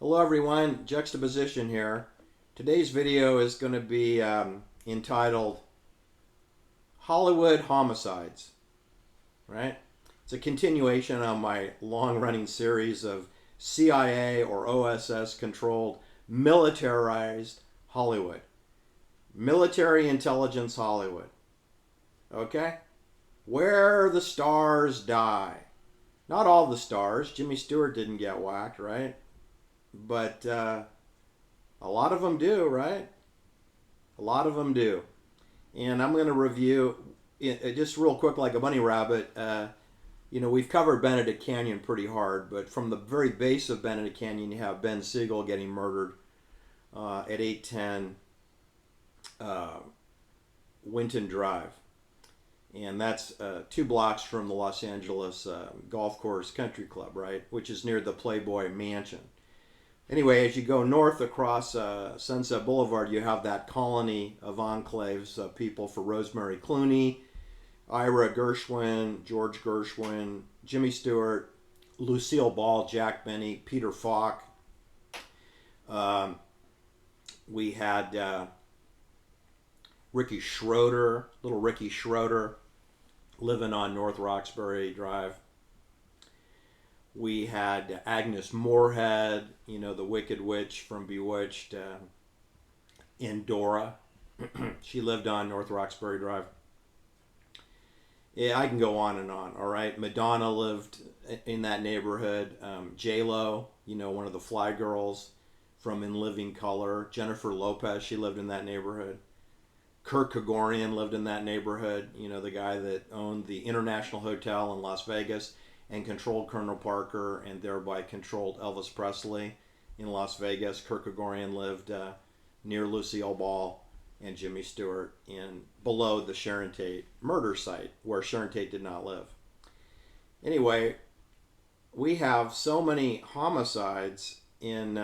Hello everyone, Juxtaposition here. Today's video is going to be entitled Hollywood Homicides, right? It's a continuation of my long-running series of CIA or OSS controlled militarized Hollywood. Military intelligence Hollywood. Okay? Where the stars die. Not all the stars. Jimmy Stewart didn't get whacked, right? But a lot of them do, right? A lot of them do. And I'm going to review just real quick, like a bunny rabbit. We've covered Benedict Canyon pretty hard, but from the very base of Benedict Canyon, you have Ben Siegel getting murdered at 810 Winton Drive. And that's 2 blocks from the Los Angeles Golf Course Country Club, right? Which is near the Playboy Mansion. Anyway, as you go north across Sunset Boulevard, you have that colony of enclaves of people for Rosemary Clooney, Ira Gershwin, George Gershwin, Jimmy Stewart, Lucille Ball, Jack Benny, Peter Falk. We had Ricky Schroeder, little Ricky Schroeder, living on North Roxbury Drive. We had Agnes Moorehead, the Wicked Witch from Bewitched, in Dora. She lived on North Roxbury Drive. Yeah, I can go on and on, all right? Madonna lived in that neighborhood. J-Lo, one of the Fly Girls from In Living Color. Jennifer Lopez, she lived in that neighborhood. Kurt Kagorian lived in that neighborhood, the guy that owned the International Hotel in Las Vegas and controlled Colonel Parker and thereby controlled Elvis Presley in Las Vegas. Kurt Kagorian lived near Lucille Ball and Jimmy Stewart below the Sharon Tate murder site where Sharon Tate did not live. Anyway, we have so many homicides in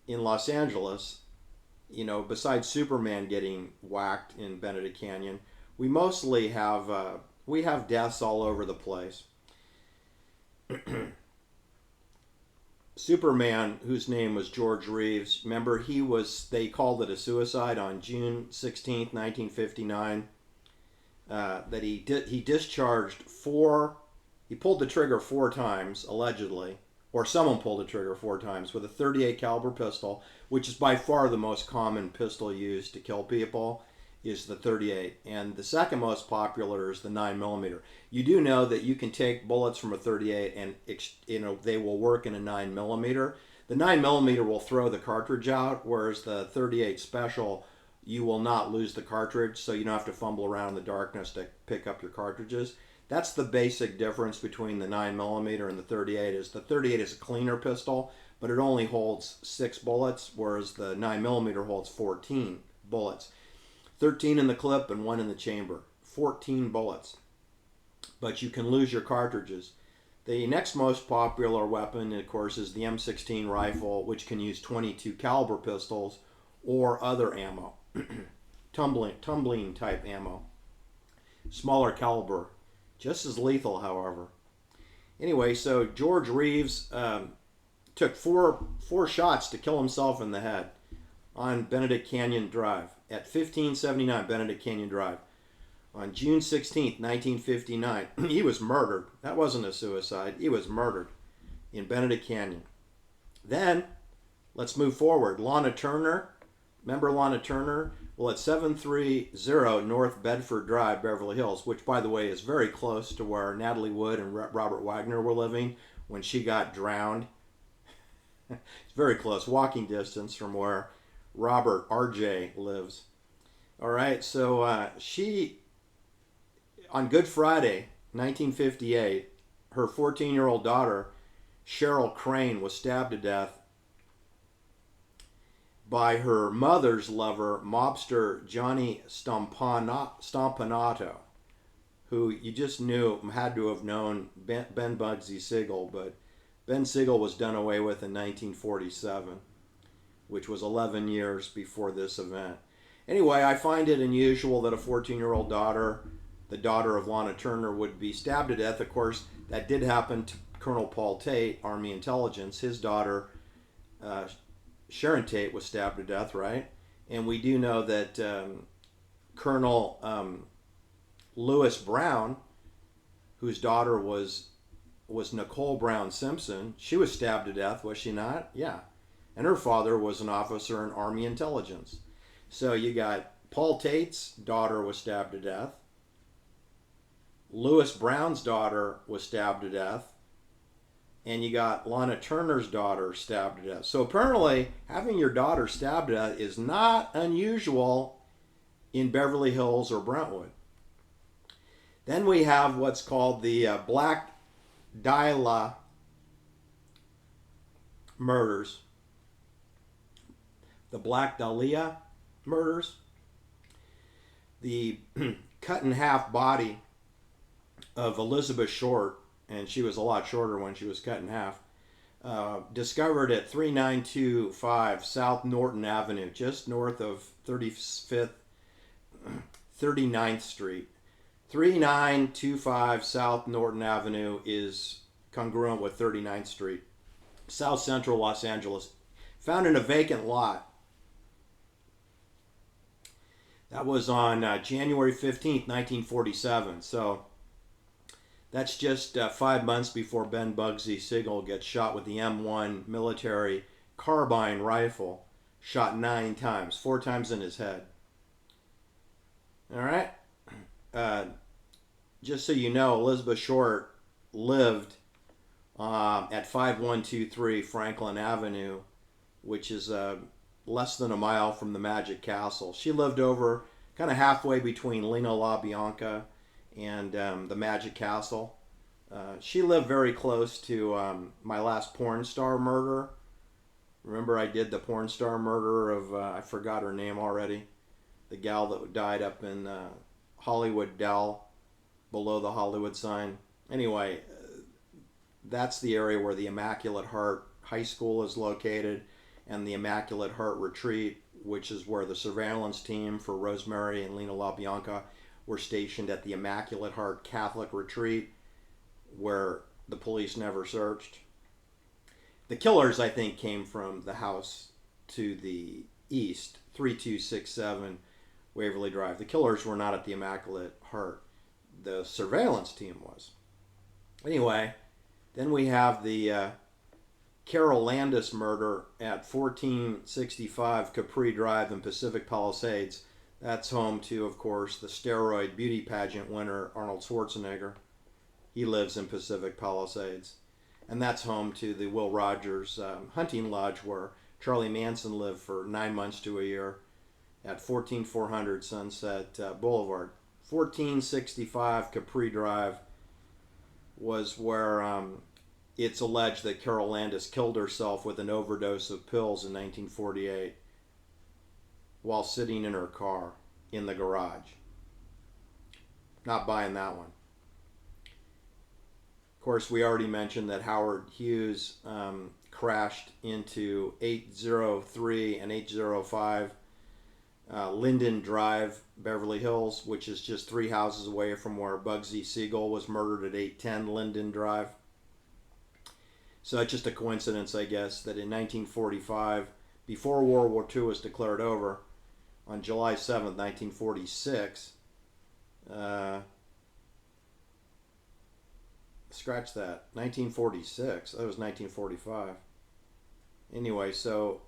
Los Angeles, besides Superman getting whacked in Benedict Canyon. We mostly have deaths all over the place. Superman, whose name was George Reeves, remember they called it a suicide on June 16th, 1959. That he discharged he pulled the trigger 4 times, allegedly, or someone pulled the trigger 4 times with a .38 caliber pistol, which is by far the most common pistol used to kill people. Is the .38, and the second most popular is the 9mm. You do know that you can take bullets from a .38 and they will work in a 9mm. The 9mm will throw the cartridge out, whereas the .38 special, you will not lose the cartridge, so you don't have to fumble around in the darkness to pick up your cartridges. That's the basic difference between the 9mm and the .38. Is the .38 is a cleaner pistol, but it only holds 6 bullets, whereas the 9mm holds 14 bullets. 13 in the clip and 1 in the chamber. 14 bullets. But you can lose your cartridges. The next most popular weapon, of course, is the M16 rifle, which can use .22 caliber pistols or other ammo. tumbling type ammo. Smaller caliber. Just as lethal, however. Anyway, so George Reeves took four shots to kill himself in the head on Benedict Canyon Drive at 1579 Benedict Canyon Drive on June 16th, 1959. He was murdered. That wasn't a suicide. He was murdered in Benedict Canyon. Then, let's move forward. Lana Turner. Remember Lana Turner? Well, at 730 North Bedford Drive, Beverly Hills, which, by the way, is very close to where Natalie Wood and Robert Wagner were living when she got drowned. It's very close, walking distance from where Robert R.J. lives. All right, so she, on Good Friday, 1958, her 14-year-old daughter, Cheryl Crane, was stabbed to death by her mother's lover, mobster Johnny Stompanato, who you just had to have known Ben Bugsy Siegel, but Ben Siegel was done away with in 1947. Which was 11 years before this event. Anyway, I find it unusual that a 14-year-old daughter, the daughter of Lana Turner, would be stabbed to death. Of course, that did happen to Colonel Paul Tate, Army Intelligence. His daughter, uh, Sharon Tate, was stabbed to death, right? And we do know that Colonel Lewis Brown, whose daughter was Nicole Brown Simpson, she was stabbed to death, was she not? Yeah. And her father was an officer in Army Intelligence. So you got Paul Tate's daughter was stabbed to death. Lewis Brown's daughter was stabbed to death. And you got Lana Turner's daughter stabbed to death. So apparently, having your daughter stabbed to death is not unusual in Beverly Hills or Brentwood. Then we have what's called the Black Dahlia murders. The Black Dahlia murders. The cut in half body of Elizabeth Short, and she was a lot shorter when she was cut in half, discovered at 3925 South Norton Avenue, just north of 39th Street. 3925 South Norton Avenue is congruent with 39th Street, South Central Los Angeles. Found in a vacant lot. That was on January 15th, 1947. So that's just 5 months before Ben Bugsy Siegel gets shot with the M1 military carbine rifle, shot 9 times, 4 times in his head. All right? Just so you know, Elizabeth Short lived at 5123 Franklin Avenue, which is less than a mile from the Magic Castle. She lived over kind of halfway between Lena LaBianca and the Magic Castle. She lived very close to my last porn star murder. Remember I did the porn star murder of, I forgot her name already, the gal that died up in Hollywood Dell, below the Hollywood sign. Anyway, that's the area where the Immaculate Heart High School is located, and the Immaculate Heart Retreat, which is where the surveillance team for Rosemary and Lena LaBianca were stationed at the Immaculate Heart Catholic Retreat, where the police never searched. The killers, I think, came from the house to the east, 3267 Waverly Drive. The killers were not at the Immaculate Heart. The surveillance team was. Anyway, then we have the Carol Landis murder at 1465 Capri Drive in Pacific Palisades. That's home to, of course, the steroid beauty pageant winner Arnold Schwarzenegger. He lives in Pacific Palisades. And that's home to the Will Rogers hunting lodge where Charlie Manson lived for 9 months to a year at 14400 Sunset Boulevard. 1465 Capri Drive was where it's alleged that Carol Landis killed herself with an overdose of pills in 1948 while sitting in her car in the garage. Not buying that one. Of course, we already mentioned that Howard Hughes crashed into 803 and 805 Linden Drive, Beverly Hills, which is just 3 houses away from where Bugsy Siegel was murdered at 810 Linden Drive. So it's just a coincidence, I guess, that in 1945, before World War II was declared over, on July 7th, 1946, scratch that, 1946, that was 1945. Anyway, so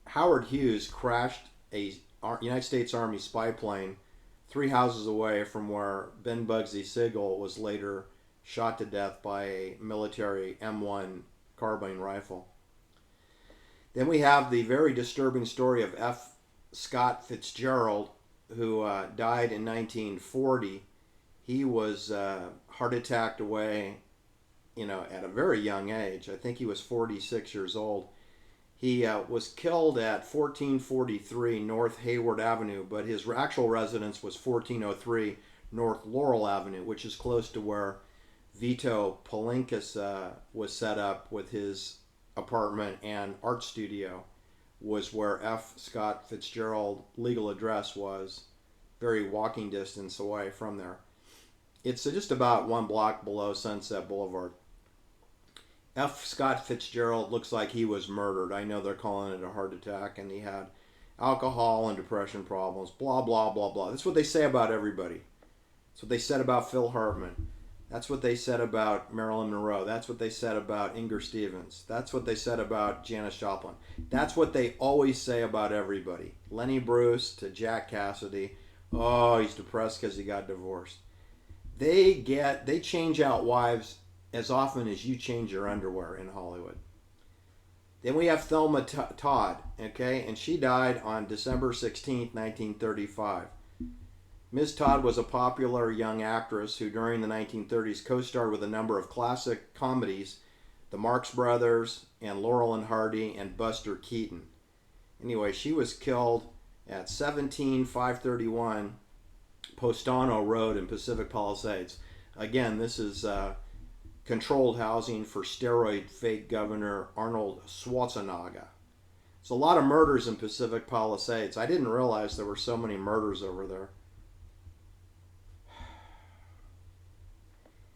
Howard Hughes crashed a United States Army spy plane 3 houses away from where Ben Bugsy Siegel was later shot to death by a military M1 carbine rifle. Then we have the very disturbing story of F. Scott Fitzgerald, who died in 1940. He was heart attacked away, at a very young age. I think he was 46 years old. He was killed at 1443 North Hayward Avenue, but his actual residence was 1403 North Laurel Avenue, which is close to where Vito Palinkas was set up with his apartment and art studio, was where F. Scott Fitzgerald legal address was, very walking distance away from there. It's just about 1 block below Sunset Boulevard. F. Scott Fitzgerald looks like he was murdered. I know they're calling it a heart attack, and he had alcohol and depression problems. Blah, blah, blah, blah. That's what they say about everybody. That's what they said about Phil Hartman. That's what they said about Marilyn Monroe. That's what they said about Inger Stevens. That's what they said about Janis Joplin. That's what they always say about everybody. Lenny Bruce to Jack Cassidy. Oh, he's depressed because he got divorced. They change out wives as often as you change your underwear in Hollywood. Then we have Thelma Todd, okay, and she died on December 16th, 1935. Ms. Todd was a popular young actress who during the 1930s co-starred with a number of classic comedies, The Marx Brothers and Laurel and Hardy and Buster Keaton. Anyway, she was killed at 17531 Postano Road in Pacific Palisades. Again, this is controlled housing for steroid fake Governor Arnold Schwarzenegger. It's a lot of murders in Pacific Palisades. I didn't realize there were so many murders over there.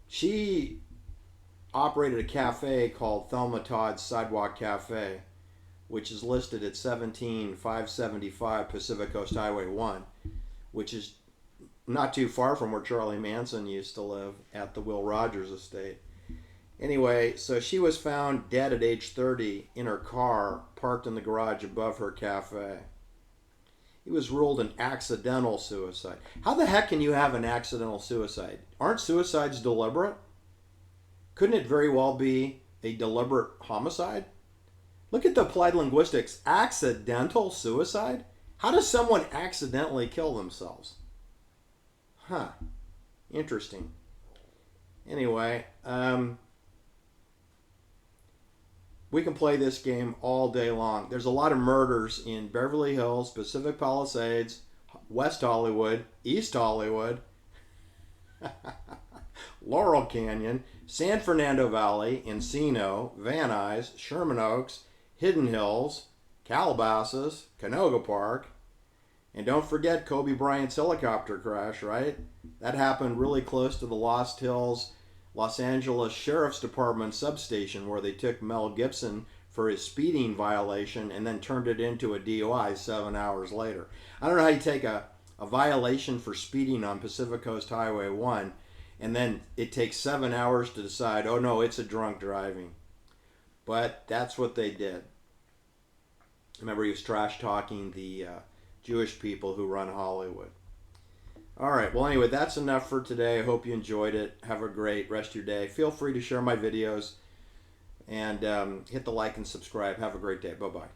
She operated a cafe called Thelma Todd's Sidewalk Cafe, which is listed at 17575 Pacific Coast Highway 1, which is not too far from where Charlie Manson used to live at the Will Rogers estate. Anyway, so she was found dead at age 30 in her car, parked in the garage above her cafe. It was ruled an accidental suicide. How the heck can you have an accidental suicide? Aren't suicides deliberate? Couldn't it very well be a deliberate homicide? Look at the applied linguistics. Accidental suicide? How does someone accidentally kill themselves? Huh. Interesting. Anyway, we can play this game all day long. There's a lot of murders in Beverly Hills, Pacific Palisades, West Hollywood, East Hollywood, Laurel Canyon, San Fernando Valley, Encino, Van Nuys, Sherman Oaks, Hidden Hills, Calabasas, Canoga Park, and don't forget Kobe Bryant's helicopter crash, right? That happened really close to the Lost Hills, Los Angeles Sheriff's Department substation where they took Mel Gibson for his speeding violation and then turned it into a DUI 7 hours later. I don't know how you take a violation for speeding on Pacific Coast Highway 1 and then it takes 7 hours to decide, oh no, it's a drunk driving. But that's what they did. Remember, he was trash talking the Jewish people who run Hollywood. All right. Well, anyway, that's enough for today. I hope you enjoyed it. Have a great rest of your day. Feel free to share my videos and hit the like and subscribe. Have a great day. Bye-bye.